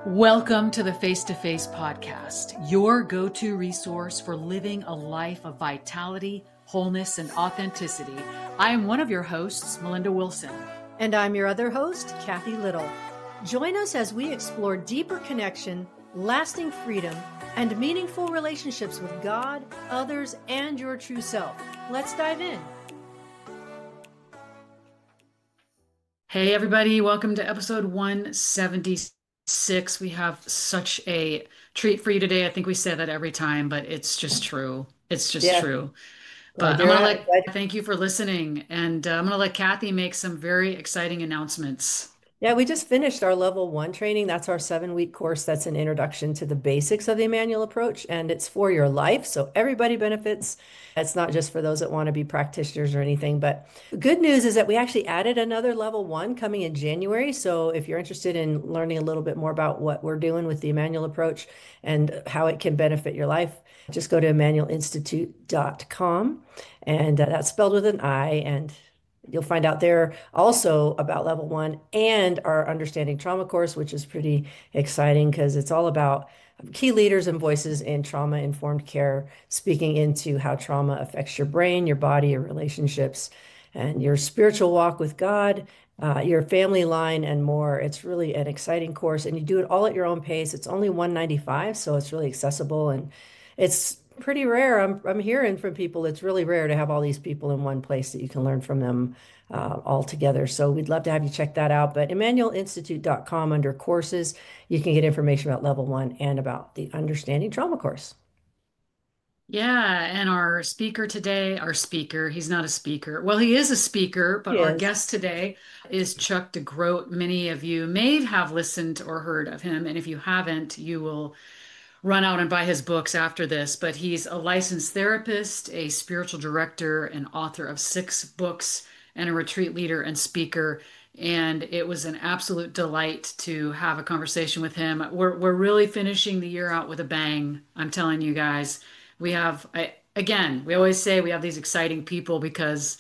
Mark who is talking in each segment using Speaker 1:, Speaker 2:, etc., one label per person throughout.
Speaker 1: Welcome to the Face-to-Face podcast, your go-to resource for living a life of vitality, wholeness, and authenticity. I am one of your hosts, Melinda Wilson.
Speaker 2: And I'm your other host, Kathy Little. Join us as we explore deeper connection, lasting freedom, and meaningful relationships with God, others, and your true self. Let's dive in.
Speaker 1: Hey, everybody. Welcome to episode 176. We have such a treat for you today. I think we say that every time, but it's just true. It's just true. But thank you for listening. And I'm going to let Kathy make some very exciting announcements.
Speaker 2: Yeah, we just finished our level 1 training. That's our 7-week course. That's an introduction to the basics of the Emmanuel approach, and it's for your life. So everybody benefits. It's not just for those that want to be practitioners or anything. But the good news is that we actually added another level 1 coming in January. So if you're interested in learning a little bit more about what we're doing with the Emmanuel approach and how it can benefit your life, just go to emmanuelinstitute.com. And that's spelled with an I. And you'll find out there also about level 1 and our Understanding Trauma course, which is pretty exciting because it's all about key leaders and voices in trauma-informed care, speaking into how trauma affects your brain, your body, your relationships, and your spiritual walk with God, your family line, and more. It's really an exciting course, and you do it all at your own pace. It's only $195, so it's really accessible, and it's pretty rare. I'm hearing from people, it's really rare to have all these people in one place that you can learn from them all together. So we'd love to have you check that out. But emmanuelinstitute.com under courses, you can get information about level 1 and about the Understanding Trauma course.
Speaker 1: Yeah, and our speaker today, he's not a speaker. Well, he is a speaker, but our guest today is Chuck DeGroat. Many of you may have listened or heard of him, and if you haven't, you will run out and buy his books after this. But he's a licensed therapist, a spiritual director, and author of 6 books, and a retreat leader and speaker. And it was an absolute delight to have a conversation with him. We're really finishing the year out with a bang. I'm telling you guys, we always say we have these exciting people because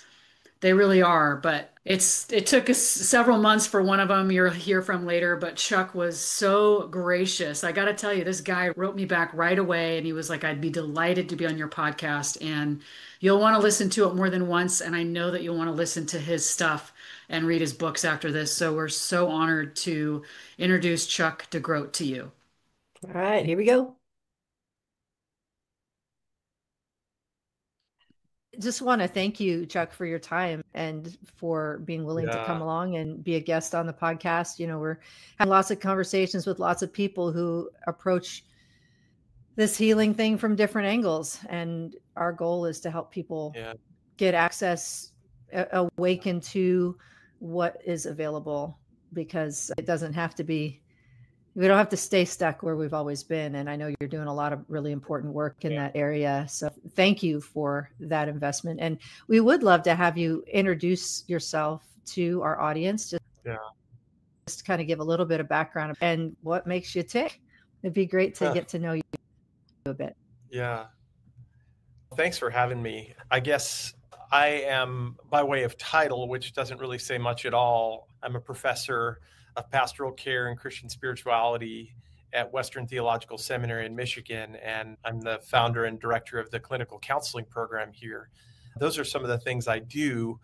Speaker 1: they really are, but it took us several months for one of them you'll hear from later, but Chuck was so gracious. I got to tell you, this guy wrote me back right away and he was like, I'd be delighted to be on your podcast, and you'll want to listen to it more than once. And I know that you'll want to listen to his stuff and read his books after this. So we're so honored to introduce Chuck DeGroat to you.
Speaker 2: All right, here we go. Just want to thank you, Chuck, for your time and for being willing to come along and be a guest on the podcast. You know, we're having lots of conversations with lots of people who approach this healing thing from different angles. And our goal is to help people get access, awaken to what is available, because it doesn't have to be, we don't have to stay stuck where we've always been. And I know you're doing a lot of really important work in that area. So thank you for that investment. And we would love to have you introduce yourself to our audience, just kind of give a little bit of background and what makes you tick. It'd be great to get to know you a bit.
Speaker 3: Yeah. Thanks for having me. I guess I am, by way of title, which doesn't really say much at all, I'm a professor of pastoral care and Christian spirituality at Western Theological Seminary in Michigan, and I'm the founder and director of the clinical counseling program here. Those are some of the things I do,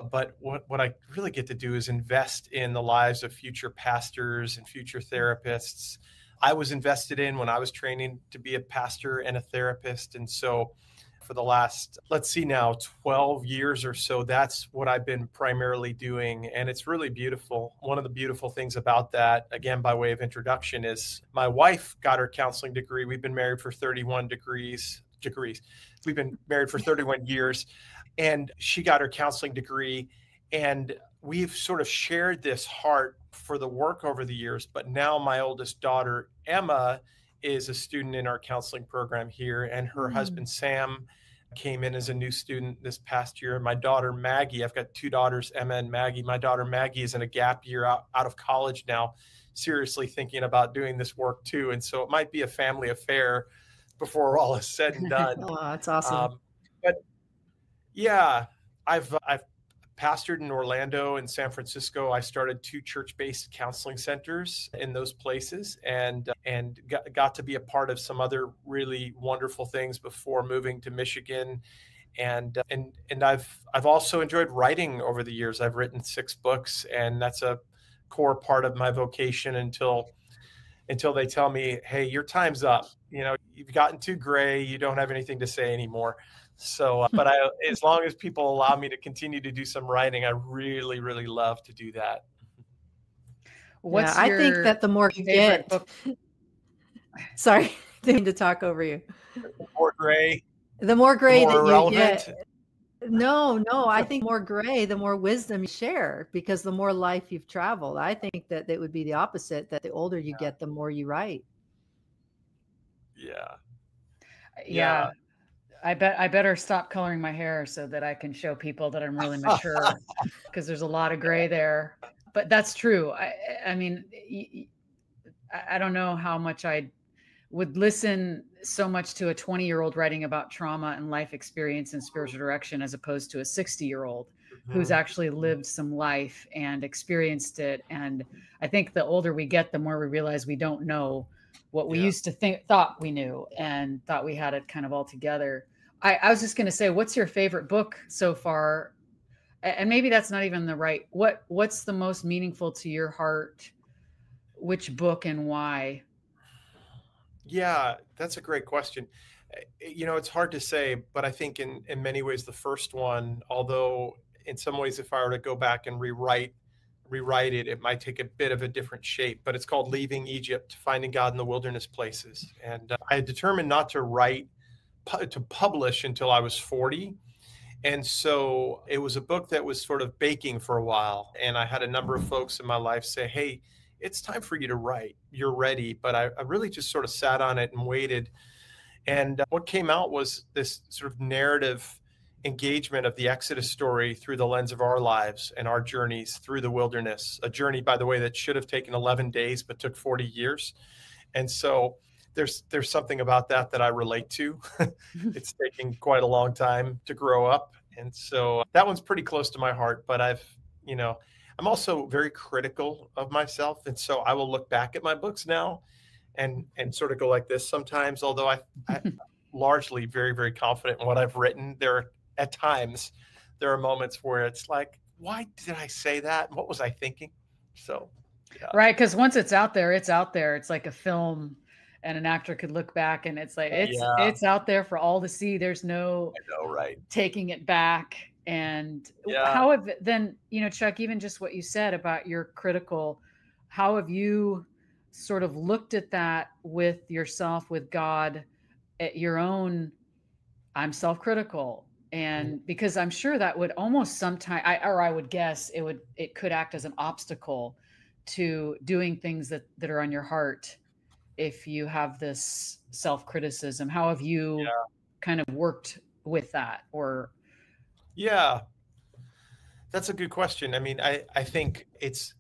Speaker 3: but what I really get to do is invest in the lives of future pastors and future therapists. I was invested in when I was training to be a pastor and a therapist, and so for the last, 12 years or so, that's what I've been primarily doing. And it's really beautiful. One of the beautiful things about that, again, by way of introduction, is my wife got her counseling degree. We've been married for 31 degrees. We've been married for 31 years, and she got her counseling degree. And we've sort of shared this heart for the work over the years. But now my oldest daughter, Emma, is a student in our counseling program here, and her husband, Sam, came in as a new student this past year. My daughter, Maggie, I've got 2 daughters, Emma and Maggie. My daughter, Maggie, is in a gap year out of college now, seriously thinking about doing this work too. And so it might be a family affair before all is said and done.
Speaker 2: Oh, that's awesome.
Speaker 3: But yeah, I've pastored in Orlando and San Francisco. I started 2 church-based counseling centers in those places, and got to be a part of some other really wonderful things before moving to Michigan. And I've also enjoyed writing over the years. I've written 6 books, and that's a core part of my vocation until they tell me, hey, your time's up. You've gotten too gray. You don't have anything to say anymore. So, but as long as people allow me to continue to do some writing, I really, really love to do that.
Speaker 2: I think that the more you get, sorry, didn't mean to talk over you.
Speaker 3: The more gray
Speaker 2: that you get. No, I think more gray, the more wisdom you share, because the more life you've traveled. I think that it would be the opposite, that the older you get, the more you write.
Speaker 1: Yeah. I better stop coloring my hair so that I can show people that I'm really mature, because there's a lot of gray there. But that's true. I mean, I don't know how much I would listen so much to a 20-year-old writing about trauma and life experience and spiritual direction, as opposed to a 60-year-old who's actually lived some life and experienced it. And I think the older we get, the more we realize we don't know what we used to thought we knew and thought we had it kind of all together. I was just going to say, what's your favorite book so far? And maybe that's not even the right, what's the most meaningful to your heart? Which book and why?
Speaker 3: Yeah, that's a great question. It's hard to say, but I think in many ways, the first one, although in some ways, if I were to go back and rewrite it, it might take a bit of a different shape, but it's called Leaving Egypt, Finding God in the Wilderness Places. And I had determined not to publish until I was 40. And so it was a book that was sort of baking for a while. And I had a number of folks in my life say, hey, it's time for you to write. You're ready. But I really just sort of sat on it and waited. And what came out was this sort of narrative engagement of the Exodus story through the lens of our lives and our journeys through the wilderness, a journey, by the way, that should have taken 11 days, but took 40 years. And so there's something about that I relate to. It's taking quite a long time to grow up. And so that one's pretty close to my heart, but I'm also very critical of myself. And so I will look back at my books now and sort of go like this sometimes, although I'm largely very, very confident in what I've written. At times, there are moments where it's like, why did I say that? What was I thinking? So, yeah.
Speaker 1: Right. Because once it's out there, it's out there. It's like a film, and an actor could look back and it's like, it's out there for all to see. There's no taking it back. And how have then, Chuck, even just what you said about your critical, how have you sort of looked at that with yourself, with God, at your own, I'm self-critical. And because I'm sure that would almost I would guess it could act as an obstacle to doing things that are on your heart. If you have this self-criticism, how have you kind of worked with that? Or
Speaker 3: that's a good question. I mean, I think it's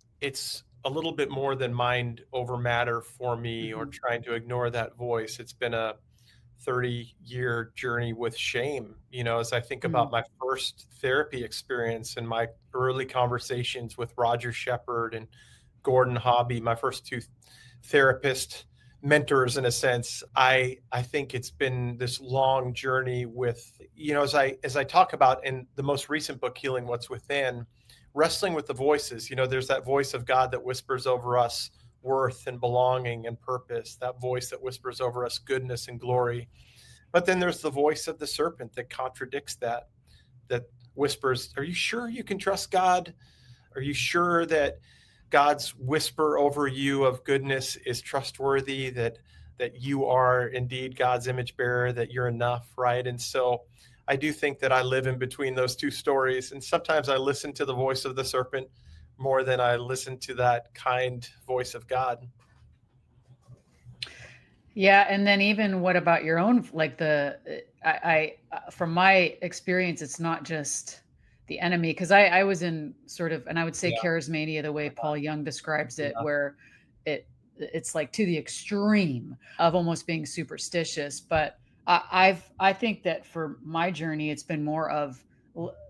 Speaker 3: a little bit more than mind over matter for me, or trying to ignore that voice. It's been a 30-year journey with shame. As I think about my first therapy experience and my early conversations with Roger Shepard and Gordon Hobby, my first 2 therapist mentors, in a sense, I think it's been this long journey with, as I talk about in the most recent book, Healing What's Within, wrestling with the voices. There's that voice of God that whispers over us worth and belonging and purpose, that voice that whispers over us goodness and glory. But then there's the voice of the serpent that contradicts that whispers, are you sure you can trust God? Are you sure that God's whisper over you of goodness is trustworthy, that you are indeed God's image bearer, that you're enough, right? And so I do think that I live in between those 2 stories. And sometimes I listen to the voice of the serpent more than I listen to that kind voice of God.
Speaker 1: Yeah. And then even what about your own, like from my experience, it's not just the enemy, because I was in sort of, and I would say charismania, the way Paul Young describes it, where it's like to the extreme of almost being superstitious. But I think that for my journey, it's been more of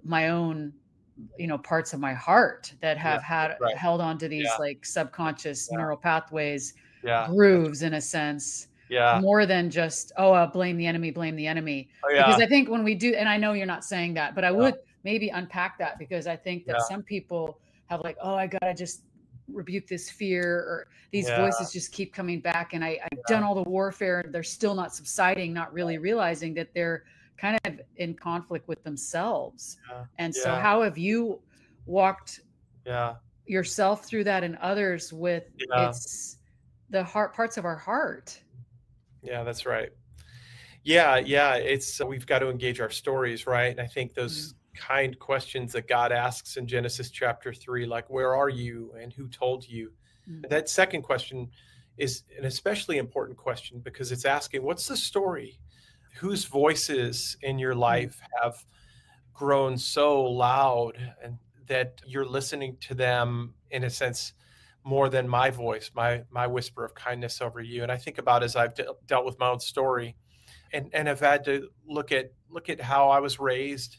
Speaker 1: my own parts of my heart that have held on to these like subconscious neural pathways, grooves in a sense, more than just, blame the enemy. Because I think when we do, and I know you're not saying that, but I would maybe unpack that, because I think that some people have like, I gotta just rebuke this fear, or these voices just keep coming back, and I've done all the warfare and they're still not subsiding, not really realizing that they're kind of in conflict with themselves. And so how have you walked yourself through that, and others with it's the heart, parts of our heart?
Speaker 3: Yeah, that's right. Yeah. It's, we've got to engage our stories, right? And I think those kind questions that God asks in Genesis chapter 3, like, where are you and who told you? That second question is an especially important question, because it's asking, what's the story? Whose voices in your life have grown so loud and that you're listening to them, in a sense, more than my voice, my whisper of kindness over you? And I think about, as I've dealt with my own story, and have had to look at how I was raised,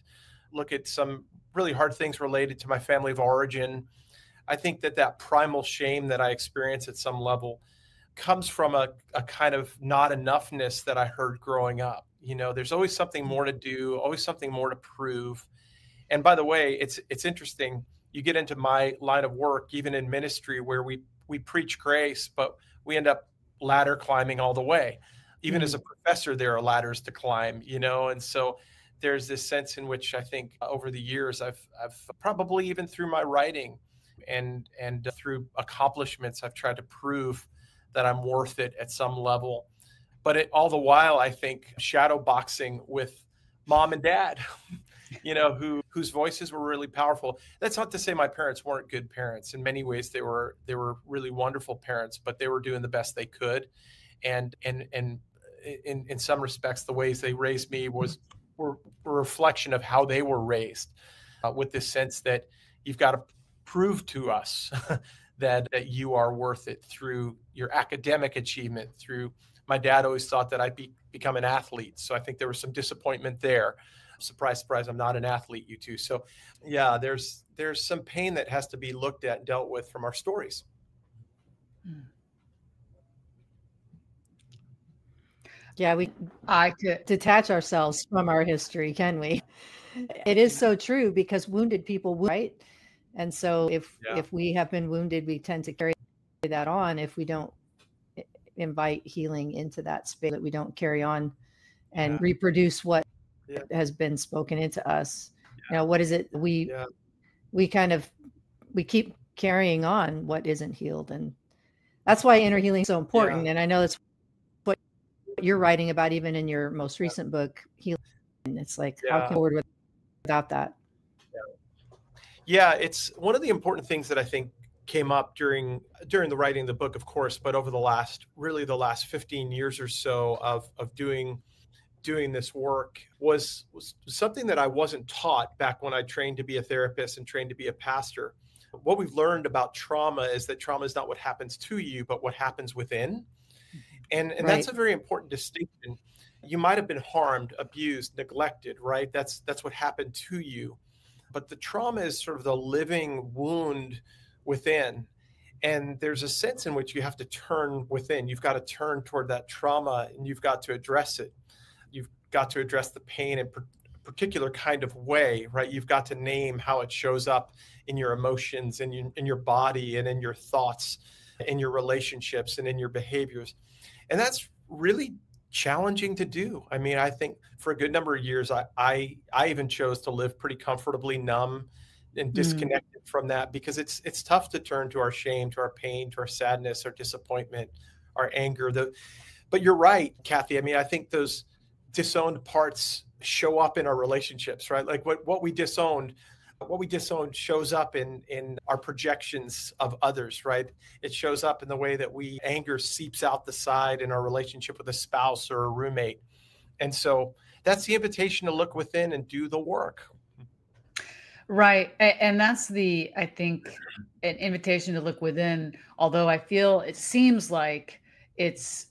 Speaker 3: look at some really hard things related to my family of origin. I think that primal shame that I experience at some level comes from a kind of not enoughness that I heard growing up. There's always something more to do, always something more to prove. And by the way, it's interesting. You get into my line of work, even in ministry, where we preach grace, but we end up ladder climbing all the way. Even as a professor, there are ladders to climb, and so there's this sense in which I think over the years, I've probably, even through my writing and through accomplishments, I've tried to prove that I'm worth it at some level. But all the while, I think, shadow boxing with mom and dad, whose voices were really powerful. That's not to say my parents weren't good parents. In many ways, they were really wonderful parents, but they were doing the best they could. And in some respects, the ways they raised me were a reflection of how they were raised, with this sense that you've got to prove to us that you are worth it through your academic achievement. Through, my dad always thought that I'd become an athlete, so I think there was some disappointment there. Surprise, surprise, I'm not an athlete, you two. So yeah, there's some pain that has to be looked at and dealt with from our stories.
Speaker 2: Yeah, I could detach ourselves from our history, can we? It is so true, because wounded people, right? And so if we have been wounded, we tend to carry that on. If we don't invite healing into that space, that we don't carry on and reproduce what has been spoken into us. What is it? We keep carrying on what isn't healed. And that's why inner healing is so important. And I know that's what you're writing about, even in your most recent book, Healing. It's like, how can we forward without that?
Speaker 3: Yeah, it's one of the important things that I think came up during the writing of the book, of course, but over the last 15 years or so of doing this work was something that I wasn't taught back when I trained to be a therapist and trained to be a pastor. What we've learned about trauma is that trauma is not what happens to you, but what happens within. And that's a very important distinction. You might have been harmed, abused, neglected, right? That's what happened to you. But the trauma is sort of the living wound within. And there's a sense in which you have to turn within. You've got to turn toward that trauma, and you've got to address it. You've got to address the pain in a particular kind of way, right? You've got to name how it shows up in your emotions, in your body, and in your thoughts, in your relationships, and in your behaviors. And that's really challenging to do. I mean, I think for a good number of years, I even chose to live pretty comfortably numb and disconnected from that, because it's tough to turn to our shame, to our pain, to our sadness, our disappointment, our anger. But you're right, Kathy. I mean, I think those disowned parts show up in our relationships, right? Like what we disowned shows up in our projections of others, right? It shows up in the way that anger seeps out the side in our relationship with a spouse or a roommate. And so that's the invitation to look within and do the work.
Speaker 1: Right. And that's I think, an invitation to look within, although I feel it seems like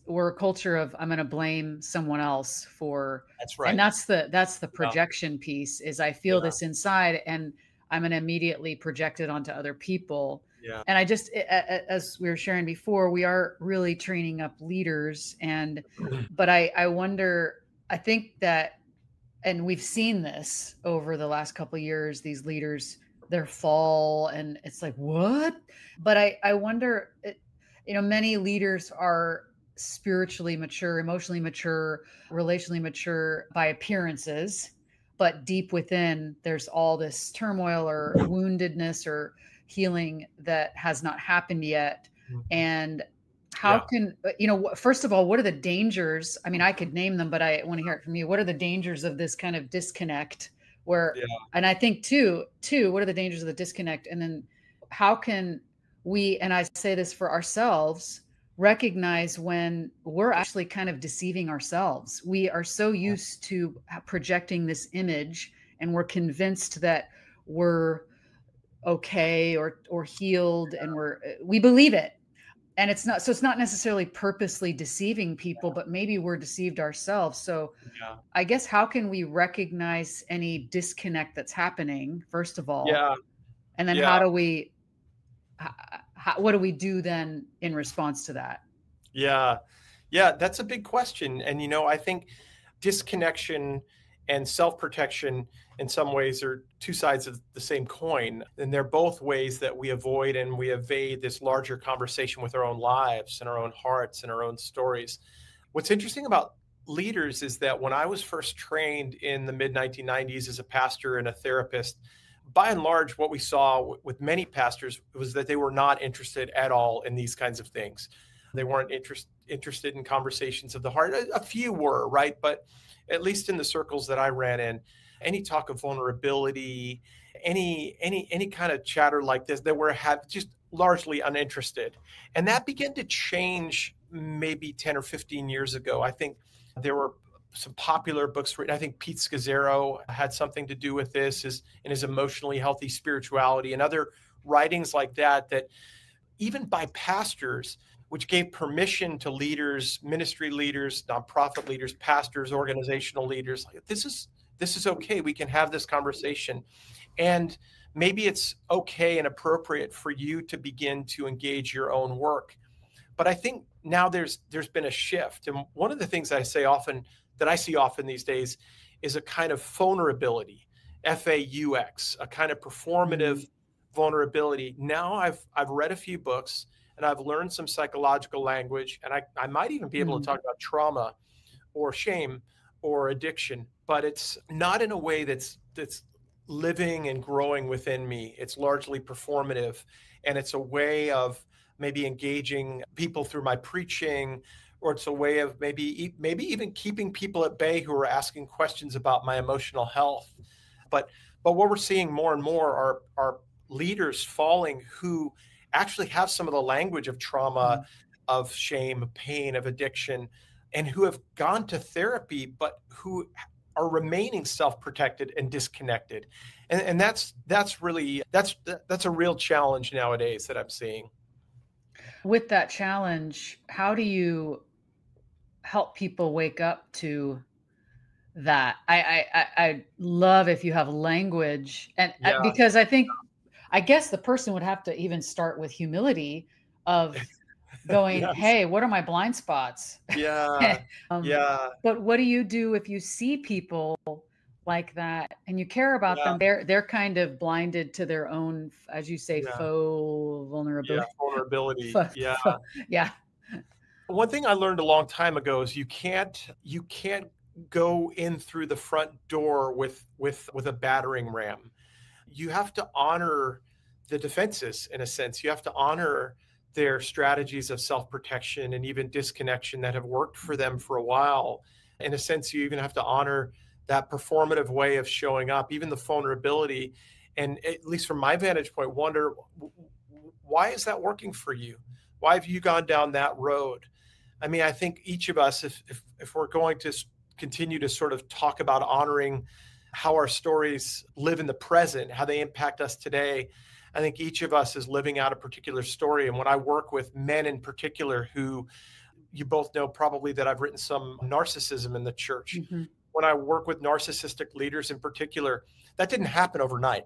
Speaker 1: we're a culture of, I'm going to blame someone else for,
Speaker 3: that's right.
Speaker 1: And that's the projection piece, is I feel this inside, and I'm going to immediately project it onto other people.
Speaker 3: Yeah.
Speaker 1: And I just, as we were sharing before, we are really training up leaders. But I wonder, I think that, and we've seen this over the last couple of years, these leaders, their fall, and it's like, what? But I wonder, many leaders are spiritually mature, emotionally mature, relationally mature by appearances, but deep within, there's all this turmoil or woundedness or healing that has not happened yet. And how can, first of all, what are the dangers? I mean, I could name them, but I want to hear it from you. What are the dangers of this kind of disconnect where, and I think too, what are the dangers of the disconnect? And then how can we, and I say this for ourselves, recognize when we're actually kind of deceiving ourselves. We are so used to projecting this image, and we're convinced that we're okay or healed, and we believe it. And it's not necessarily purposely deceiving people, but maybe we're deceived ourselves. So I guess, how can we recognize any disconnect that's happening, first of all? And then what do we do then in response to that?
Speaker 3: Yeah, that's a big question. And, I think disconnection and self-protection in some ways are two sides of the same coin. And they're both ways that we avoid and we evade this larger conversation with our own lives and our own hearts and our own stories. What's interesting about leaders is that when I was first trained in the mid-1990s as a pastor and a therapist, by and large, what we saw with many pastors was that they were not interested at all in these kinds of things. They weren't interested in conversations of the heart. A few were, right? But at least in the circles that I ran in, any talk of vulnerability, any kind of chatter like this, they were just largely uninterested. And that began to change maybe 10 or 15 years ago. I think there were some popular books written. I think Pete Scazzero had something to do with this in his Emotionally Healthy Spirituality and other writings like that even by pastors, which gave permission to leaders, ministry leaders, nonprofit leaders, pastors, organizational leaders. Like, this is okay. We can have this conversation. And maybe it's okay and appropriate for you to begin to engage your own work. But I think now there's been a shift. And one of the things that I see often these days is a kind of vulnerability, FAUX, a kind of performative vulnerability. Now I've read a few books and I've learned some psychological language, and I might even be able to talk about trauma or shame or addiction, but it's not in a way that's living and growing within me. It's largely performative, and it's a way of maybe engaging people through my preaching, or it's a way of maybe even keeping people at bay who are asking questions about my emotional health. But what we're seeing more and more are leaders falling who actually have some of the language of trauma, of shame, of pain, of addiction, and who have gone to therapy, but who are remaining self-protected and disconnected. And that's a real challenge nowadays that I'm seeing.
Speaker 1: With that challenge, how do you help people wake up to that? I love if you have language, and because I guess the person would have to even start with humility of going, hey, what are my blind spots? But what do you do if you see people like that and you care about them? They're kind of blinded to their own, as you say, faux vulnerability.
Speaker 3: One thing I learned a long time ago is you can't go in through the front door with a battering ram. You have to honor the defenses, in a sense. You have to honor their strategies of self-protection and even disconnection that have worked for them for a while. In a sense, you even have to honor that performative way of showing up, even the vulnerability. And at least from my vantage point, wonder, why is that working for you? Why have you gone down that road? I mean, I think each of us, if we're going to continue to sort of talk about honoring how our stories live in the present, how they impact us today, I think each of us is living out a particular story. And when I work with men in particular, who you both know probably that I've written some narcissism in the church. When I work with narcissistic leaders in particular, that didn't happen overnight,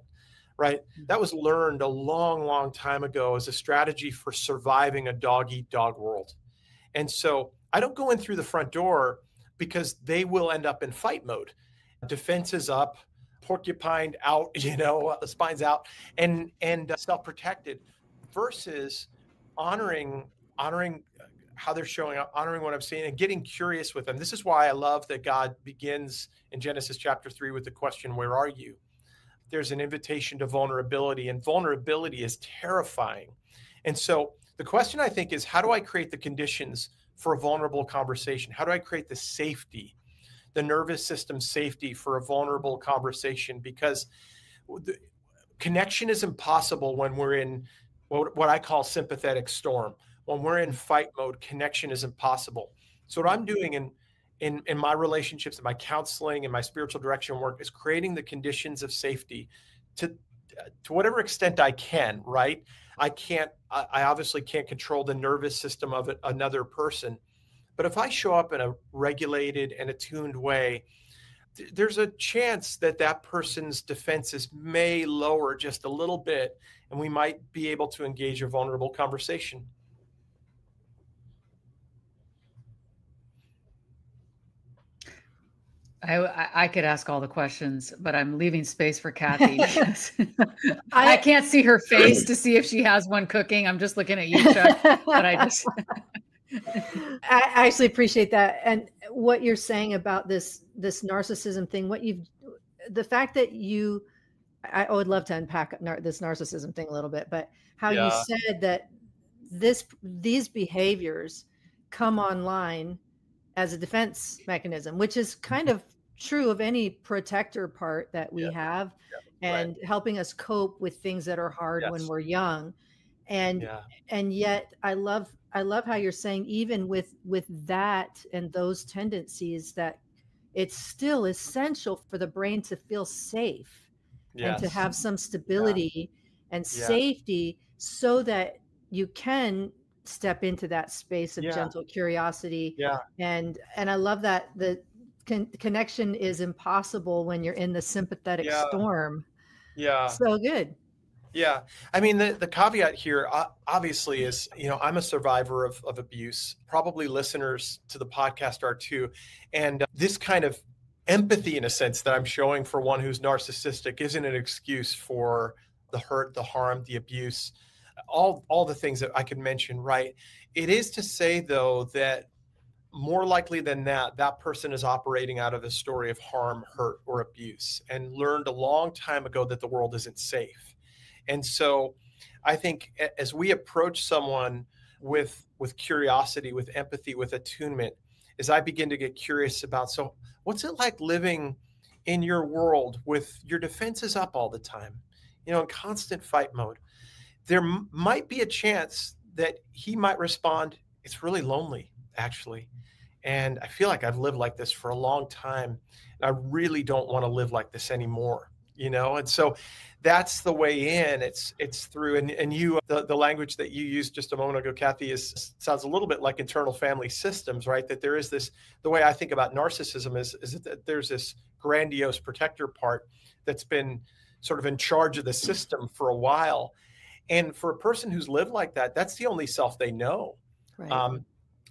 Speaker 3: right? That was learned a long, long time ago as a strategy for surviving a dog-eat-dog world. And so I don't go in through the front door because they will end up in fight mode. Defenses up, porcupine out, the spine's out, and self-protected, versus honoring how they're showing up, honoring what I'm seeing, and getting curious with them. This is why I love that God begins in Genesis chapter 3 with the question, where are you? There's an invitation to vulnerability, and vulnerability is terrifying. And so the question, I think, is, how do I create the conditions for a vulnerable conversation? How do I create the safety, the nervous system safety for a vulnerable conversation? Because the connection is impossible when we're in what I call sympathetic storm. When we're in fight mode, connection is impossible. So what I'm doing in my relationships, in my counseling, and my spiritual direction work, is creating the conditions of safety to whatever extent I can, right? I obviously can't control the nervous system of another person. But if I show up in a regulated and attuned way, there's a chance that that person's defenses may lower just a little bit, and we might be able to engage a vulnerable conversation.
Speaker 1: I could ask all the questions, but I'm leaving space for Kathy. I can't see her face to see if she has one cooking. I'm just looking at you, Chuck. But I
Speaker 2: actually appreciate that. And what you're saying about this narcissism thing, the fact that I would love to unpack this narcissism thing a little bit, but how you said that these behaviors come online as a defense mechanism, which is kind of true of any protector part that we have, and helping us cope with things that are hard when we're young. And yet I love how you're saying, even with that and those tendencies, that it's still essential for the brain to feel safe and to have some stability and safety, so that you can step into that space of gentle curiosity. And I love that the connection is impossible when you're in the sympathetic storm. So good.
Speaker 3: Yeah. I mean, the caveat here obviously is, I'm a survivor of abuse. Probably listeners to the podcast are too. And this kind of empathy, in a sense, that I'm showing for one who's narcissistic isn't an excuse for the hurt, the harm, the abuse, all the things that I could mention, right? It is to say, though, that more likely than that person is operating out of a story of harm, hurt, or abuse, and learned a long time ago that the world isn't safe. And so I think as we approach someone with curiosity, with empathy, with attunement, as I begin to get curious about, so what's it like living in your world with your defenses up all the time, in constant fight mode? There might be a chance that he might respond, it's really lonely, actually. And I feel like I've lived like this for a long time, and I really don't want to live like this anymore, And so that's the way in. It's through, and you, the language that you used just a moment ago, Kathy, sounds a little bit like internal family systems, right? That there is this, the way I think about narcissism is that there's this grandiose protector part that's been sort of in charge of the system for a while. And for a person who's lived like that, that's the only self they know. Right.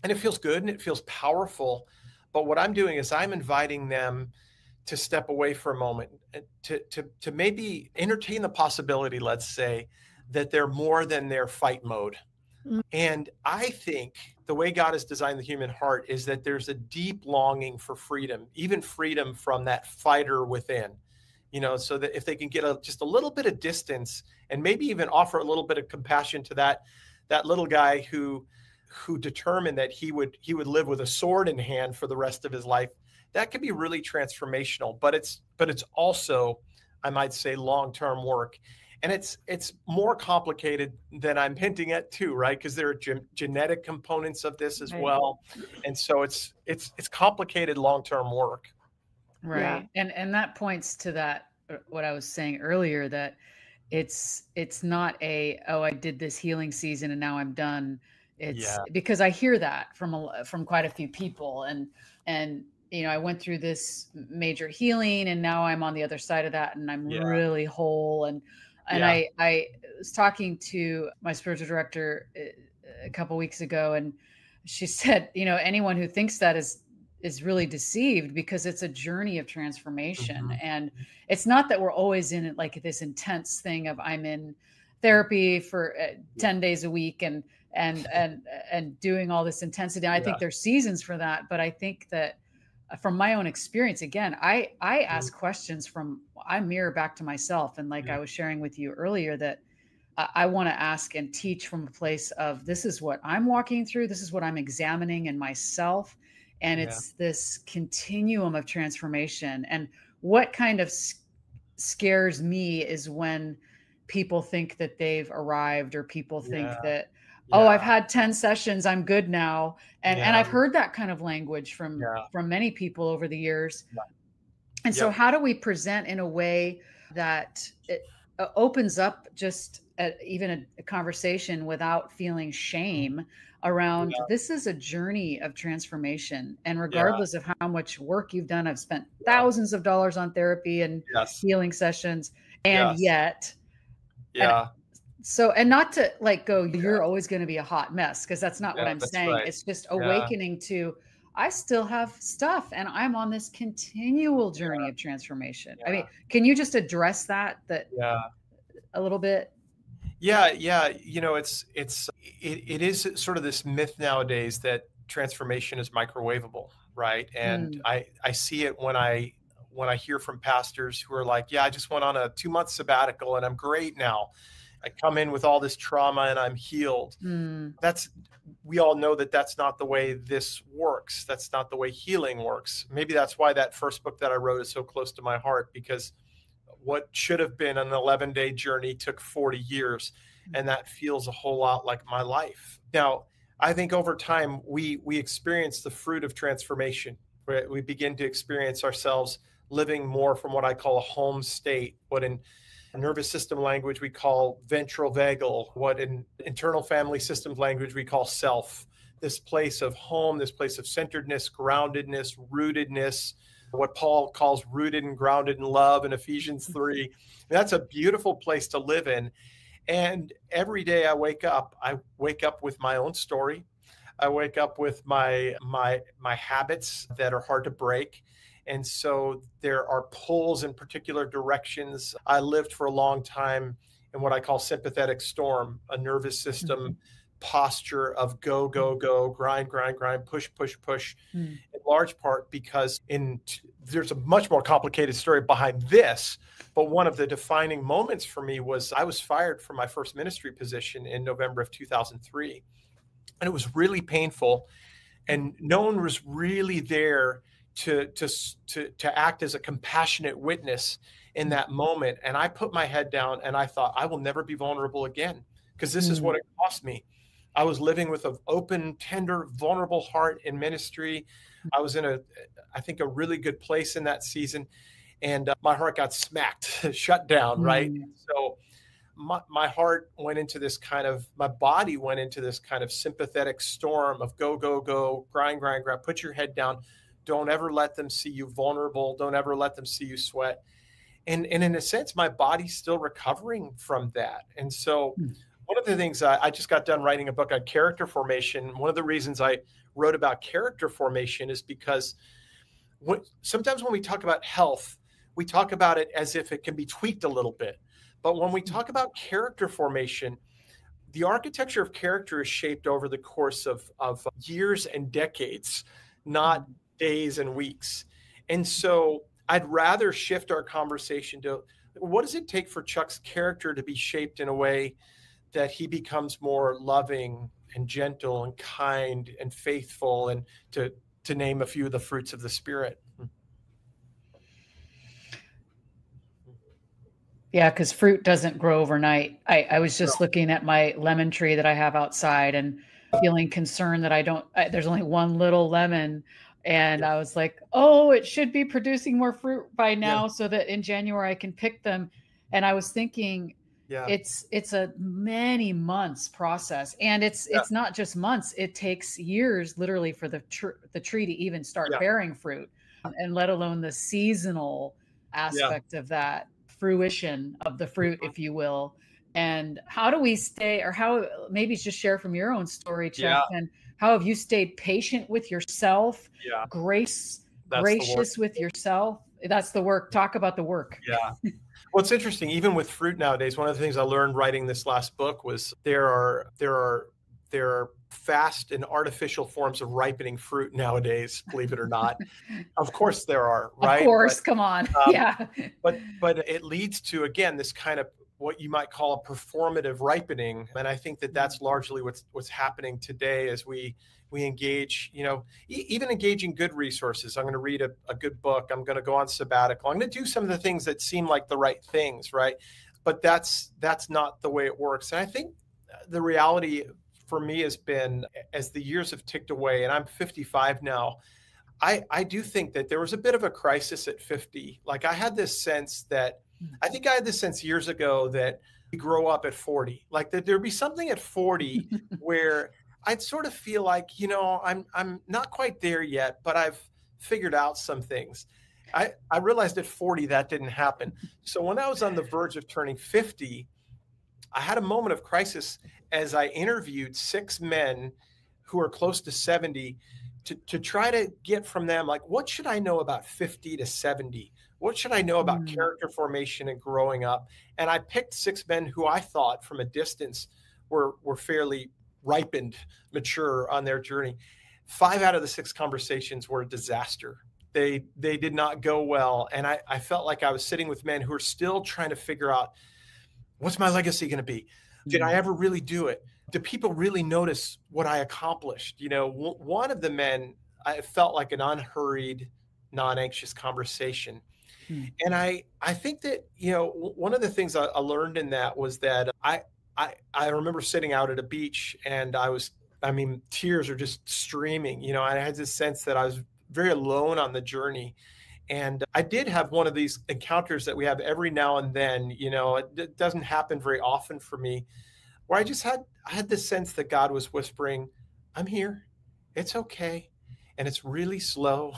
Speaker 3: And it feels good and it feels powerful. But what I'm doing is I'm inviting them to step away for a moment, to maybe entertain the possibility, let's say, that they're more than their fight mode. Mm-hmm. And I think the way God has designed the human heart is that there's a deep longing for freedom, even freedom from that fighter within. So that if they can get just a little bit of distance, and maybe even offer a little bit of compassion to that little guy who determined that he would live with a sword in hand for the rest of his life, that could be really transformational. But it's also, I might say, long-term work, and it's more complicated than I'm hinting at too, right? Because there are genetic components of this as well, and so it's complicated long-term work.
Speaker 1: Right. Yeah. And that points to that, what I was saying earlier, that it's not I did this healing season and now I'm done. It's because I hear that from quite a few people, and I went through this major healing and now I'm on the other side of that and I'm really whole. And And I was talking to my spiritual director a couple weeks ago, and she said, anyone who thinks that is really deceived, because it's a journey of transformation. And it's not that we're always in it like this intense thing of I'm in therapy for 10 days a week and doing all this intensity. I think there's seasons for that, but I think that from my own experience, again, I ask questions I mirror back to myself. And like I was sharing with you earlier, that I want to ask and teach from a place of, this is what I'm walking through. This is what I'm examining in myself. And it's this continuum of transformation. And what kind of scares me is when people think that they've arrived, or people think that, oh, I've had 10 sessions, I'm good now. And I've heard that kind of language from many people over the years. And so how do we present in a way that it opens up just even a conversation without feeling shame around this is a journey of transformation. And regardless of how much work you've done, I've spent thousands of dollars on therapy and healing sessions, and yet, and not to go, you're always going to be a hot mess, because that's not what I'm saying. Right. It's just awakening to, I still have stuff, and I'm on this continual journey of transformation. I mean, can you just address that a little bit?
Speaker 3: It is sort of this myth nowadays that transformation is microwavable, right? And I see it when I hear from pastors who are like, I just went on a 2-month sabbatical and I'm great now. I come in with all this trauma and I'm healed. We all know that that's not the way this works. That's not the way healing works. Maybe that's why that first book that I wrote is so close to my heart, because what should have been an 11-day journey took 40 years. And that feels a whole lot like my life. Now, I think over time, we experience the fruit of transformation. We begin to experience ourselves living more from what I call a home state, what in nervous system language we call ventral vagal, what in internal family systems language we call self. This place of home, this place of centeredness, groundedness, rootedness, what Paul calls rooted and grounded in love in Ephesians 3. That's a beautiful place to live in. And every day I wake up with my own story. I wake up with my habits that are hard to break. And so there are pulls in particular directions. I lived for a long time in what I call sympathetic storm, a nervous system posture of go, go, go, grind, grind, grind, push, push, push, in large part because there's a much more complicated story behind this. But one of the defining moments for me was I was fired from my first ministry position in November of 2003. And it was really painful. And no one was really there to act as a compassionate witness in that moment. And I put my head down and I thought, I will never be vulnerable again, because this is what it cost me. I was living with an open, tender, vulnerable heart in ministry. I was in I think a really good place in that season. And my heart got smacked, shut down, right? So my heart went into this my body went into this kind of sympathetic storm of go, go, go, grind, grind, grind, put your head down. Don't ever let them see you vulnerable. Don't ever let them see you sweat. And in a sense, my body's still recovering from that. And so one of the things I just got done writing a book on character formation. One of the reasons I wrote about character formation is because sometimes when we talk about health, we talk about it as if it can be tweaked a little bit. But when we talk about character formation, the architecture of character is shaped over the course of years and decades, not days and weeks. And so I'd rather shift our conversation to what does it take for Chuck's character to be shaped in a way that he becomes more loving and gentle and kind and faithful, and to name a few of the fruits of the Spirit.
Speaker 1: Yeah, because fruit doesn't grow overnight. I was just looking at my lemon tree that I have outside and feeling concerned that there's only one little lemon. And I was like, oh, it should be producing more fruit by now so that in January I can pick them. And I was thinking, it's a many months process. And it's not just months. It takes years literally for the tree to even start bearing fruit, and let alone the seasonal aspect of that. fruition of the fruit, if you will. And how do we stay, or how, maybe just share from your own story, Chuck, and how have you stayed patient with yourself, gracious with yourself? That's the work. Talk about the work.
Speaker 3: Yeah. Well, it's interesting. Even with fruit nowadays, one of the things I learned writing this last book was there are fast and artificial forms of ripening fruit nowadays, believe it or not. Of course there are, right?
Speaker 1: Of course, come on. Yeah.
Speaker 3: But it leads to, again, this kind of what you might call a performative ripening. And I think that that's largely what's happening today as we engage, even engaging good resources. I'm going to read a good book. I'm going to go on sabbatical. I'm going to do some of the things that seem like the right things, right? But that's not the way it works. And I think the reality for me has been, as the years have ticked away, and I'm 55 now, I do think that there was a bit of a crisis at 50. Like I had this sense years ago that we grow up at 40, like that there'd be something at 40 where I'd sort of feel like, I'm not quite there yet, but I've figured out some things. I realized at 40 that didn't happen. So when I was on the verge of turning 50, I had a moment of crisis as I interviewed 6 men who are close to 70 to try to get from them, like, what should I know about 50 to 70? What should I know about character formation and growing up? And I picked 6 men who I thought from a distance were fairly ripened, mature on their journey. 5 out of the 6 conversations were a disaster. They did not go well. And I felt like I was sitting with men who are still trying to figure out, what's my legacy going to be? Did I ever really do it? Do people really notice what I accomplished? One of the men, I felt like an unhurried, non-anxious conversation. And I think that, one of the things I learned in that was that I remember sitting out at a beach and tears are just streaming, I had this sense that I was very alone on the journey. And I did have one of these encounters that we have every now and then, it doesn't happen very often for me, where I had this sense that God was whispering, I'm here, it's okay. And it's really slow,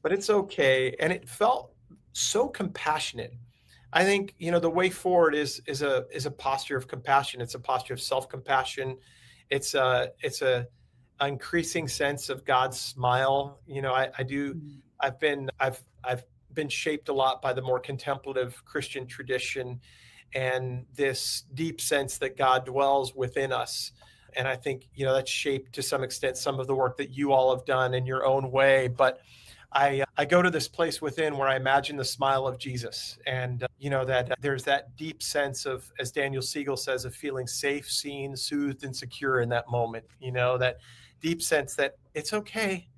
Speaker 3: but it's okay. And it felt so compassionate. I think, the way forward is a posture of compassion. It's a posture of self-compassion. It's a increasing sense of God's smile. I've been shaped a lot by the more contemplative Christian tradition and this deep sense that God dwells within us. And I think, that's shaped to some extent some of the work that you all have done in your own way. But I go to this place within where I imagine the smile of Jesus, and that there's that deep sense of, as Daniel Siegel says, of feeling safe, seen, soothed, and secure in that moment. That deep sense that it's okay,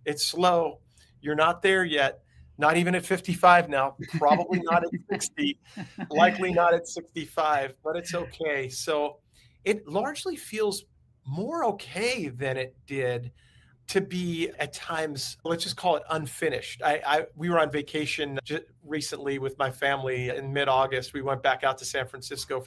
Speaker 3: it's slow, you're not there yet, not even at 55 now, probably not at 60, likely not at 65, but it's okay. So it largely feels more okay than it did to be at times, let's just call it unfinished. We were on vacation recently with my family in mid-August. We went back out to San Francisco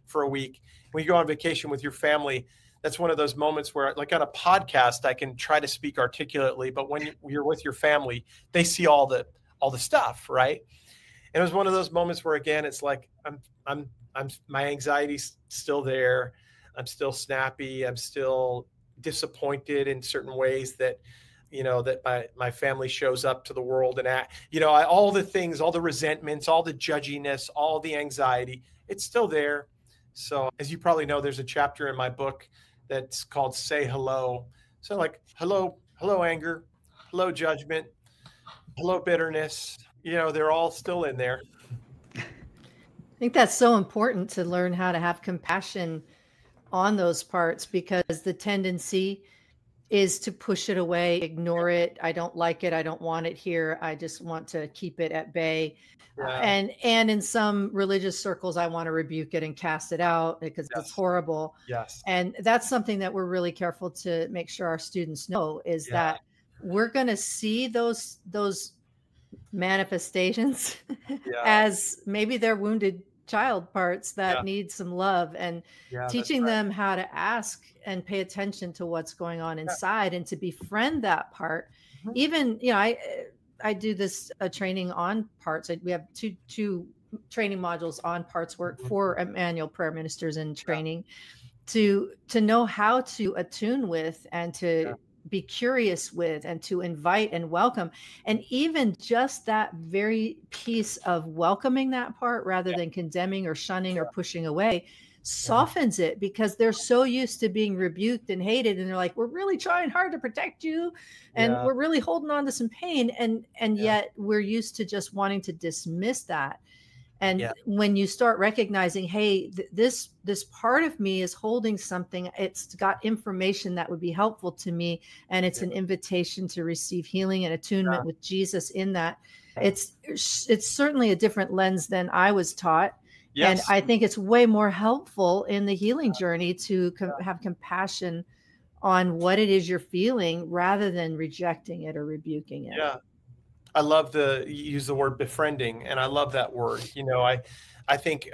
Speaker 3: for a week. When you go on vacation with your family, that's one of those moments where, like on a podcast, I can try to speak articulately, but when you're with your family, they see all the stuff, right? And it was one of those moments where, again, it's like my anxiety's still there. I'm still snappy. I'm still disappointed in certain ways that my family shows up to the world and all the things, all the resentments, all the judginess, all the anxiety, it's still there. So as you probably know, there's a chapter in my book that's called Say Hello. So like, hello anger, hello judgment, hello bitterness, they're all still in there.
Speaker 2: I think that's so important to learn how to have compassion on those parts, because the tendency is to push it away, ignore it. I don't like it. I don't want it here. I just want to keep it at bay. Yeah. And in some religious circles, I want to rebuke it and cast it out because it's horrible.
Speaker 3: Yes.
Speaker 2: And that's something that we're really careful to make sure our students know is that we're going to see those manifestations as maybe they're wounded child parts that need some love, and teaching them how to ask and pay attention to what's going on inside and to befriend that part. Even, I do this training on parts. We have two training modules on parts work for manual prayer ministers in training, to know how to attune with and to be curious with and to invite and welcome. And even just that very piece of welcoming that part rather than condemning or shunning or pushing away softens it, because they're so used to being rebuked and hated, and they're like, we're really trying hard to protect you, and we're really holding on to some pain, and yet we're used to just wanting to dismiss that. And when you start recognizing, hey, this part of me is holding something, it's got information that would be helpful to me, and it's an invitation to receive healing and attunement with Jesus in that. It's certainly a different lens than I was taught. And I think it's way more helpful in the healing journey to have compassion on what it is you're feeling rather than rejecting it or rebuking it.
Speaker 3: Yeah. I love you use the word befriending, and I love that word. You know, I think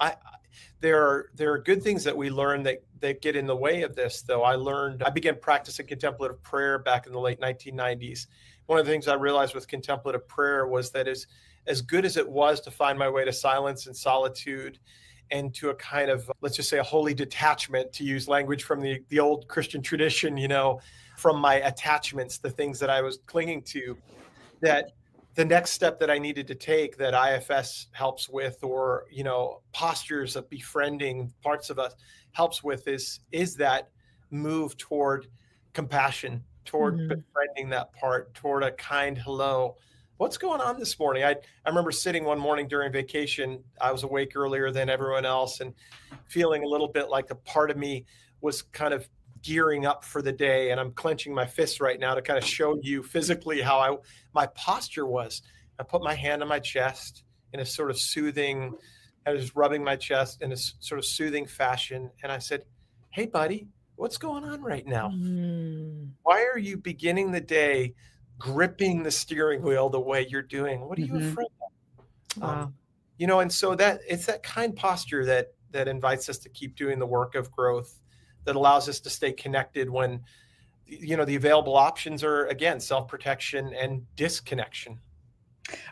Speaker 3: there are good things that we learn that get in the way of this, though. I began practicing contemplative prayer back in the late 1990s. One of the things I realized with contemplative prayer was that as good as it was to find my way to silence and solitude and to a kind of, let's just say, a holy detachment, to use language from the old Christian tradition, you know, from my attachments, the things that I was clinging to, that the next step that I needed to take that IFS helps with, or, you know, postures of befriending parts of us helps with, is that move toward compassion, toward befriending that part, toward a kind hello. What's going on this morning? I remember sitting one morning during vacation. I was awake earlier than everyone else and feeling a little bit like a part of me was kind of gearing up for the day. And I'm clenching my fists right now to kind of show you physically how my posture was. I put my hand on my chest in a sort of soothing, I was just rubbing my chest in a sort of soothing fashion. And I said, hey, buddy, what's going on right now? Why are you beginning the day gripping the steering wheel the way you're doing? What are you afraid of?
Speaker 2: Wow.
Speaker 3: You know, and so that it's that kind posture that invites us to keep doing the work of growth, that allows us to stay connected when, you know, the available options are, again, self-protection and disconnection.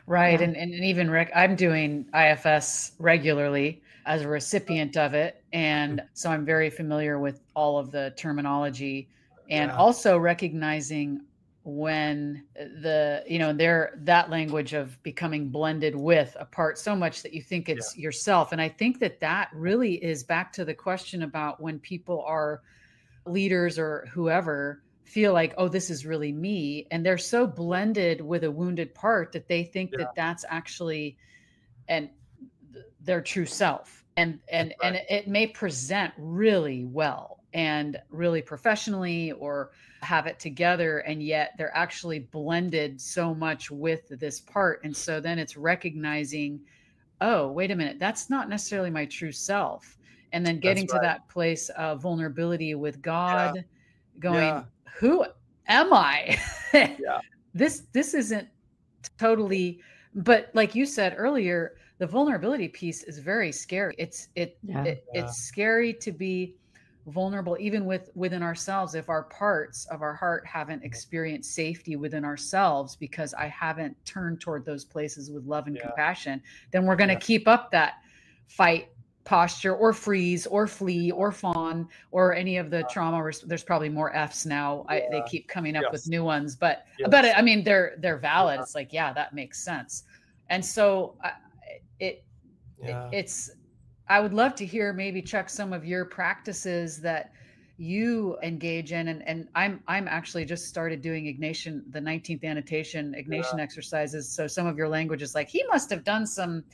Speaker 1: Right. And even Rick, I'm doing IFS regularly as a recipient of it. And so I'm very familiar with all of the terminology, and also recognizing when that language of becoming blended with a part so much that you think it's yourself. And I think that really is back to the question about when people are leaders or whoever feel like, oh, this is really me. And they're so blended with a wounded part that they think that that's actually their true self. And it may present really well and really professionally or have it together, and yet they're actually blended so much with this part. And so then it's recognizing, oh, wait a minute, that's not necessarily my true self. And then getting to that place of vulnerability with God, going, who am I? This isn't totally, but like you said earlier, the vulnerability piece is very scary. It's scary to be vulnerable, even within ourselves. If our parts of our heart haven't experienced safety within ourselves because I haven't turned toward those places with love and compassion, then we're going to keep up that fight posture or freeze or flee or fawn or any of the trauma. There's probably more F's now. They keep coming up with new ones, but I mean, they're valid. It's like, that makes sense. And so it's, I would love to hear maybe, Chuck, some of your practices that you engage in. And I'm actually just started doing Ignatian, the 19th annotation Ignatian exercises. So some of your language is like, he must have done some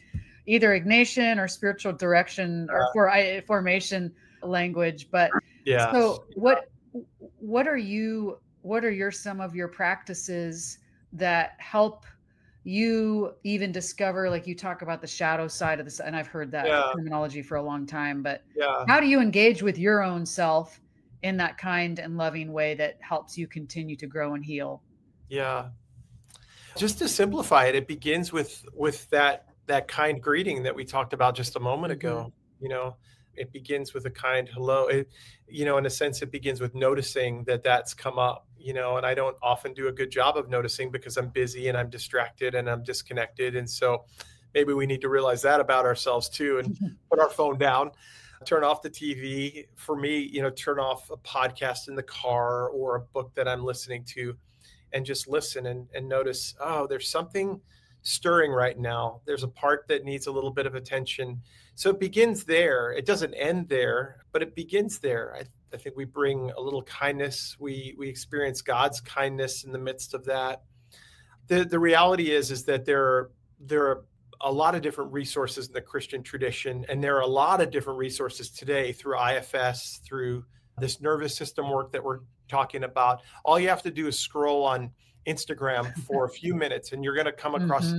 Speaker 1: either Ignatian or spiritual direction or formation language. But so what are some of your practices that help you even discover, like you talk about the shadow side of this, and I've heard that terminology for a long time, but how do you engage with your own self in that kind and loving way that helps you continue to grow and heal? Yeah.
Speaker 3: Just to simplify it, it begins with that kind greeting that we talked about just a moment ago. You know, it begins with a kind hello. In a sense, it begins with noticing that that's come up, and I don't often do a good job of noticing because I'm busy and I'm distracted and I'm disconnected. And so maybe we need to realize that about ourselves too, and put our phone down, turn off the TV. For me, turn off a podcast in the car or a book that I'm listening to, and just listen and notice, oh, there's something stirring right now. There's a part that needs a little bit of attention. So it begins there. It doesn't end there, but it begins there. I think we bring a little kindness. We experience God's kindness in the midst of that. The reality is that there are a lot of different resources in the Christian tradition, and there are a lot of different resources today through IFS, through this nervous system work that we're talking about. All you have to do is scroll on Instagram for a few minutes, and you're going to come across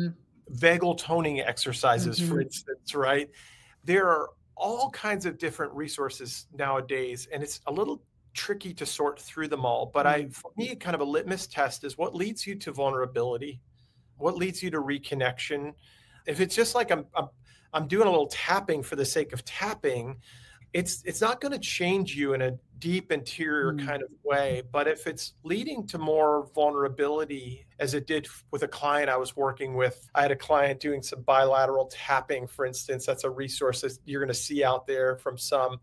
Speaker 3: vagal toning exercises, for instance, right? There are all kinds of different resources nowadays, and it's a little tricky to sort through them all. But for me, kind of a litmus test is what leads you to vulnerability, what leads you to reconnection. If it's just like I'm doing a little tapping for the sake of tapping, it's not going to change you in a deep interior kind of way. But if it's leading to more vulnerability, as it did with a client I was working with, I had a client doing some bilateral tapping, for instance. That's a resource that you're going to see out there from some.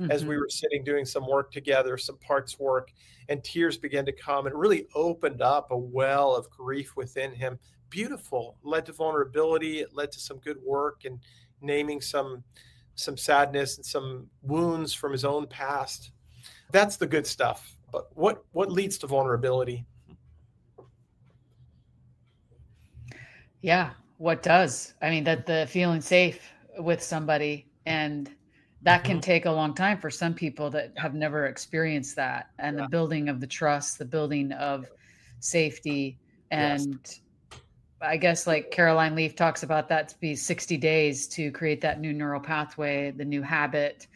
Speaker 3: As we were sitting doing some work together, some parts work, and tears began to come, and really opened up a well of grief within him. Beautiful. Led to vulnerability. It led to some good work and naming some sadness and some wounds from his own past. That's the good stuff. But what leads to vulnerability?
Speaker 1: Yeah, what does? I mean, that the feeling safe with somebody, and that can take a long time for some people that have never experienced that. And the building of the trust, the building of safety. And I guess like Caroline Leaf talks about, that to be 60 days to create that new neural pathway, the new habit,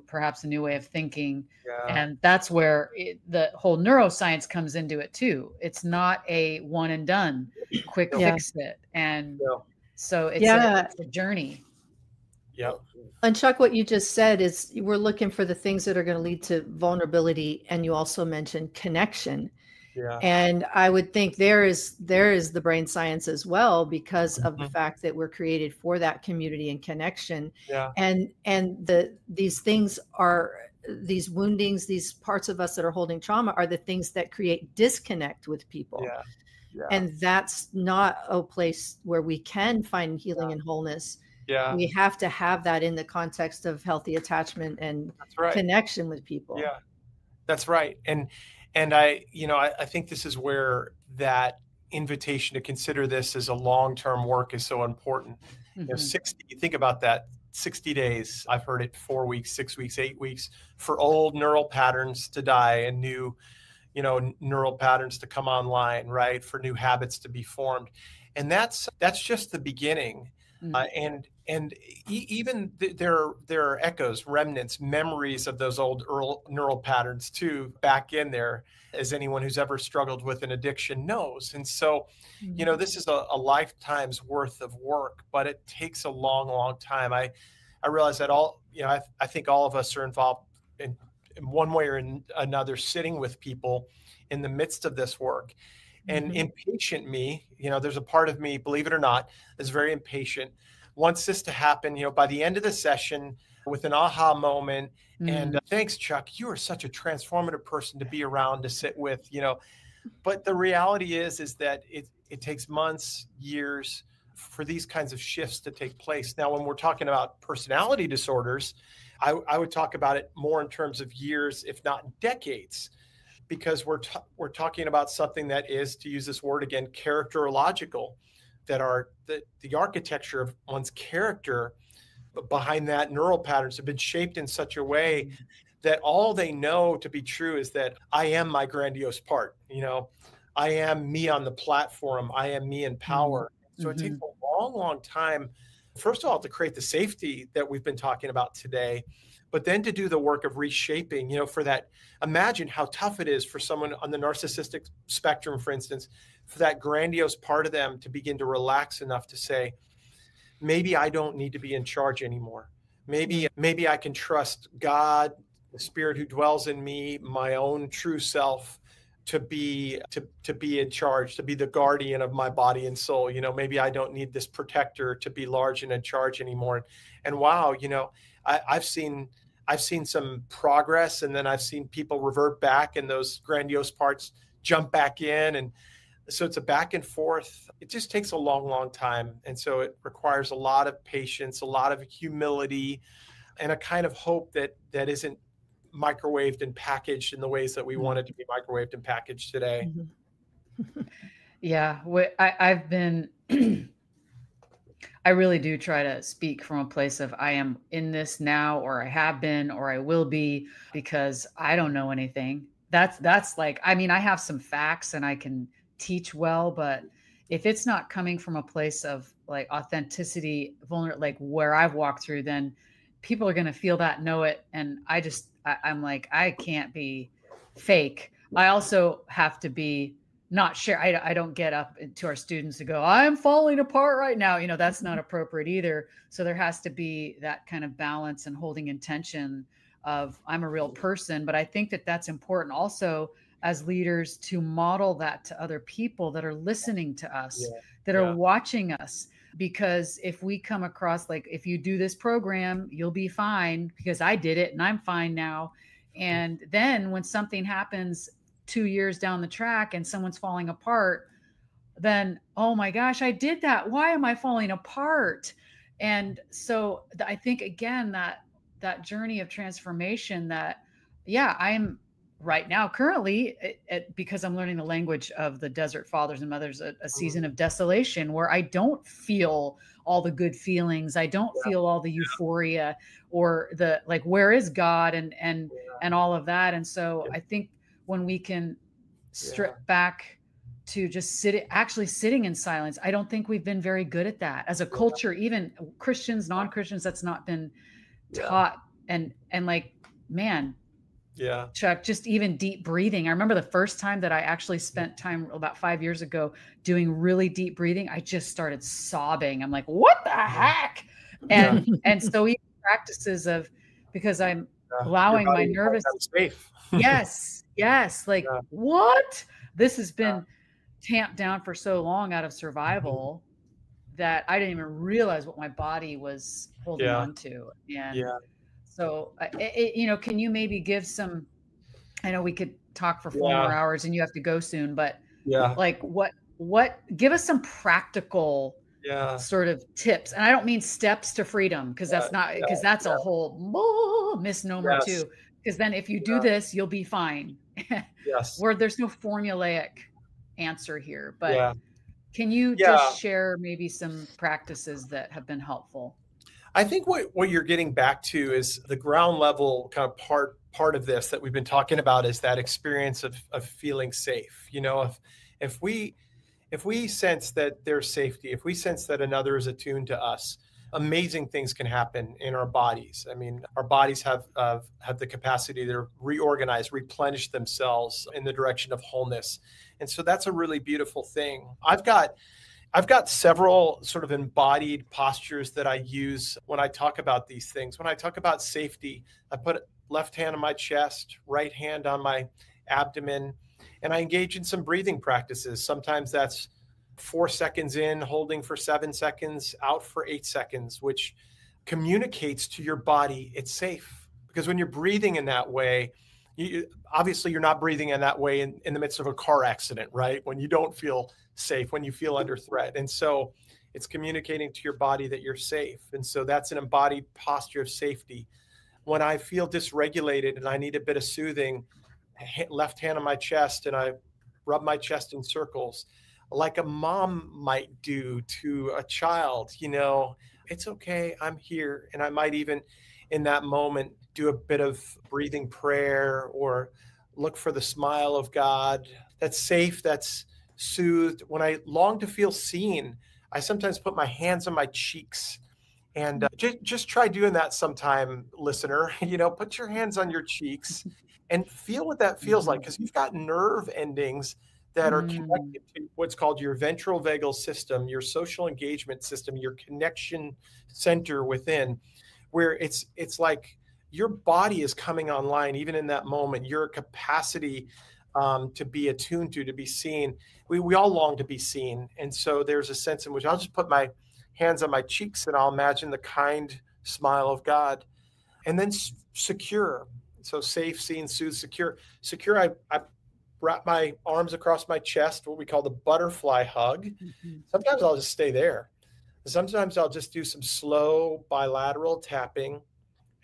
Speaker 1: perhaps a new way of thinking. And that's where the whole neuroscience comes into it too. It's not a one and done, quick fix it. And so it's a journey.
Speaker 3: Yeah.
Speaker 2: And Chuck, what you just said is we're looking for the things that are going to lead to vulnerability. And you also mentioned connection.
Speaker 3: Yeah.
Speaker 2: And I would think there is the brain science as well, because of the fact that we're created for that community and connection.
Speaker 3: Yeah.
Speaker 2: And these things are, these woundings, these parts of us that are holding trauma are the things that create disconnect with people.
Speaker 3: Yeah. Yeah.
Speaker 2: And that's not a place where we can find healing and wholeness.
Speaker 3: Yeah.
Speaker 2: We have to have that in the context of healthy attachment and connection with people.
Speaker 3: Yeah, that's right. And I think this is where that invitation to consider this as a long-term work is so important. 60, think about that, 60 days. I've heard it 4 weeks, 6 weeks, 8 weeks for old neural patterns to die and new, neural patterns to come online, right? For new habits to be formed. And that's just the beginning. And even there are echoes, remnants, memories of those old neural patterns too, back in there, as anyone who's ever struggled with an addiction knows. And so, this is a lifetime's worth of work, but it takes a long, long time. I realize that I think all of us are involved in one way or another, sitting with people in the midst of this work. And impatient me, there's a part of me, believe it or not, is very impatient, wants this to happen, by the end of the session with an aha moment. And thanks, Chuck, you are such a transformative person to be around, to sit with, but the reality is that it takes months, years for these kinds of shifts to take place. Now, when we're talking about personality disorders, I would talk about it more in terms of years, if not decades, because we're talking about something that is, to use this word again, characterological, that are the architecture of one's character behind that neural patterns have been shaped in such a way that all they know to be true is that I am my grandiose part. I am me on the platform. I am me in power. So it takes a long, long time, first of all, to create the safety that we've been talking about today, but then to do the work of reshaping, for that. Imagine how tough it is for someone on the narcissistic spectrum, for instance, for that grandiose part of them to begin to relax enough to say, maybe I don't need to be in charge anymore. Maybe I can trust God, the spirit who dwells in me, my own true self, to be in charge, to be the guardian of my body and soul. You know, maybe I don't need this protector to be large and in charge anymore. And wow, you know, I've seen some progress, and then I've seen people revert back, and those grandiose parts jump back in. And so it's a back and forth. It just takes a long, long time. And so it requires a lot of patience, a lot of humility, and a kind of hope that isn't microwaved and packaged in the ways that we want it to be microwaved and packaged today.
Speaker 1: Yeah, I've been, I really do try to speak from a place of I am in this now, or I have been, or I will be, because I don't know anything. That's like, I mean, I have some facts and I can teach well, but if it's not coming from a place of like authenticity, like where I've walked through, then people are going to feel that, know it. And I'm like, I can't be fake. I also have to be not share. I don't get up to our students and go, I'm falling apart right now. You know, that's not appropriate either. So there has to be that kind of balance and holding intention of I'm a real person. But I think that that's important also as leaders to model that to other people that are listening to us, that are watching us. Because if we come across like, if you do this program, you'll be fine because I did it and I'm fine now. And then when something happens 2 years down the track and someone's falling apart, then, oh my gosh, I did that. Why am I falling apart? And so I think, again, that journey of transformation that, I am right now, currently, because I'm learning the language of the Desert Fathers and Mothers, a season of desolation where I don't feel all the good feelings. I don't feel all the euphoria or the, like, where is God and all of that. And so I think when we can strip back to just sitting in silence, I don't think we've been very good at that as a culture, even Christians, non-Christians, that's not been taught. And like, man, Chuck, just even deep breathing. I remember the first time that I actually spent time about 5 years ago doing really deep breathing. I just started sobbing. I'm like, what the heck? And so even practices of, because I'm allowing my nervous
Speaker 3: safe.
Speaker 1: Yes. Like what? This has been tamped down for so long out of survival that I didn't even realize what my body was holding on to. And so, you know, can you maybe give some, I know we could talk for 4 more hours and you have to go soon, but like what, give us some practical sort of tips. And I don't mean steps to freedom, because that's not, because that's a whole misnomer too. Because then if you do this, you'll be fine. Where there's no formulaic answer here, but can you just share maybe some practices that have been helpful?
Speaker 3: I think what you're getting back to is the ground level kind of part of this that we've been talking about, is that experience of feeling safe. You know, if we sense that there's safety, if we sense that another is attuned to us, amazing things can happen in our bodies. I mean, our bodies have the capacity to reorganize, replenish themselves in the direction of wholeness. And so that's a really beautiful thing. I've got several sort of embodied postures that I use when I talk about these things. When I talk about safety, I put left hand on my chest, right hand on my abdomen, and I engage in some breathing practices. Sometimes that's 4 seconds in, holding for 7 seconds, out for 8 seconds, which communicates to your body it's safe. Because when you're breathing in that way, obviously you're not breathing in that way in the midst of a car accident, right? When you don't feel safe, when you feel under threat. And so it's communicating to your body that you're safe. And so that's an embodied posture of safety. When I feel dysregulated and I need a bit of soothing, left hand on my chest, and I rub my chest in circles, like a mom might do to a child. You know, it's okay, I'm here. And I might even in that moment do a bit of breathing prayer or look for the smile of God. That's safe, that's soothed. When I long to feel seen, I sometimes put my hands on my cheeks. And just try doing that sometime, listener. You know, put your hands on your cheeks and feel what that feels like, because you've got nerve endings that are connected to what's called your ventral vagal system, your social engagement system, your connection center within, where it's like your body is coming online even in that moment. Your capacity to be attuned to be seen. We all long to be seen. And so there's a sense in which I'll just put my hands on my cheeks and I'll imagine the kind smile of God. And then secure. So safe, seen, soothed, secure. Secure, I wrap my arms across my chest, what we call the butterfly hug. Mm-hmm. Sometimes I'll just stay there. Sometimes I'll just do some slow bilateral tapping.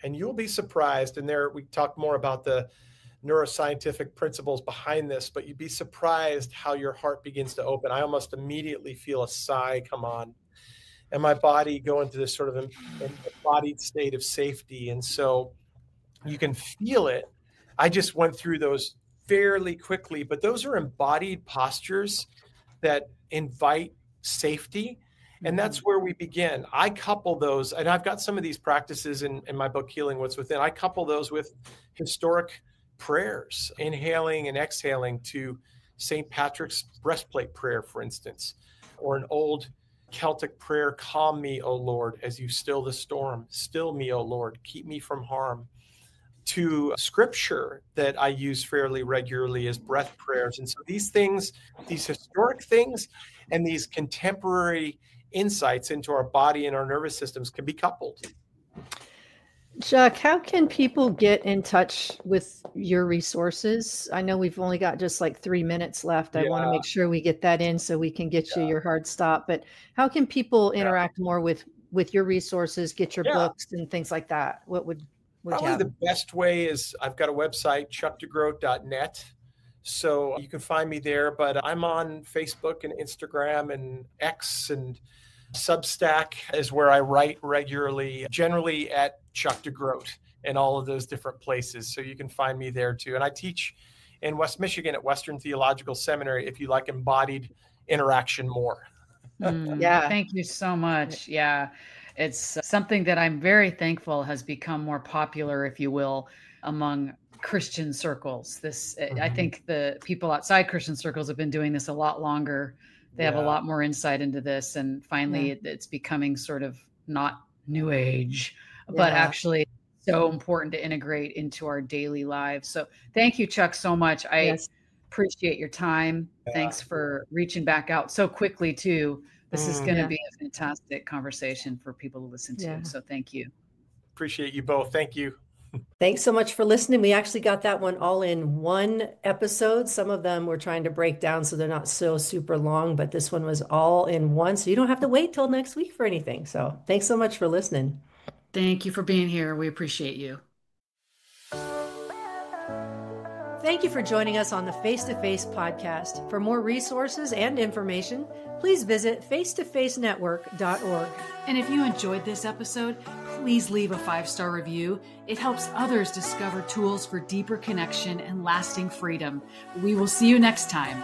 Speaker 3: And you'll be surprised. And there we talk more about the neuroscientific principles behind this, but you'd be surprised how your heart begins to open. I almost immediately feel a sigh come on and my body go into this sort of embodied state of safety. And so you can feel it. I just went through those fairly quickly, but those are embodied postures that invite safety. And that's where we begin. I couple those, and I've got some of these practices in my book, Healing What's Within. I couple those with historic prayers, inhaling and exhaling to St. Patrick's breastplate prayer, for instance, or an old Celtic prayer, calm me, O Lord, as you still the storm. Still me, O Lord, keep me from harm. To scripture that I use fairly regularly as breath prayers. And so these things, these historic things and these contemporary insights into our body and our nervous systems can be coupled.
Speaker 2: Chuck, how can people get in touch with your resources? I know we've only got just like 3 minutes left. I want to make sure we get that in so we can get you your hard stop. But how can people interact more with your resources, get your books and things like that? What would
Speaker 3: probably the best way is I've got a website, chuckdegroat.net. So you can find me there, but I'm on Facebook and Instagram and X, and Substack is where I write regularly, generally at Chuck DeGroat and all of those different places. So you can find me there too. And I teach in West Michigan at Western Theological Seminary if you like embodied interaction more.
Speaker 1: Thank you so much. Yeah. It's something that I'm very thankful has become more popular, if you will, among Christian circles. I think the people outside Christian circles have been doing this a lot longer. They have a lot more insight into this. And finally, it's becoming sort of not new age, but actually so important to integrate into our daily lives. So thank you, Chuck, so much. I appreciate your time. Thanks for reaching back out so quickly, too. This is going to be a fantastic conversation for people to listen to. So thank you.
Speaker 3: Appreciate you both. Thank you.
Speaker 4: Thanks so much for listening. We actually got that one all in one episode. Some of them we're trying to break down so they're not so super long, but this one was all in one. So you don't have to wait till next week for anything. So thanks so much for listening.
Speaker 1: Thank you for being here. We appreciate you.
Speaker 2: Thank you for joining us on the Face to Face podcast. For more resources and information, please visit face2facenetwork.org.
Speaker 1: And if you enjoyed this episode, please leave a 5-star review. It helps others discover tools for deeper connection and lasting freedom. We will see you next time.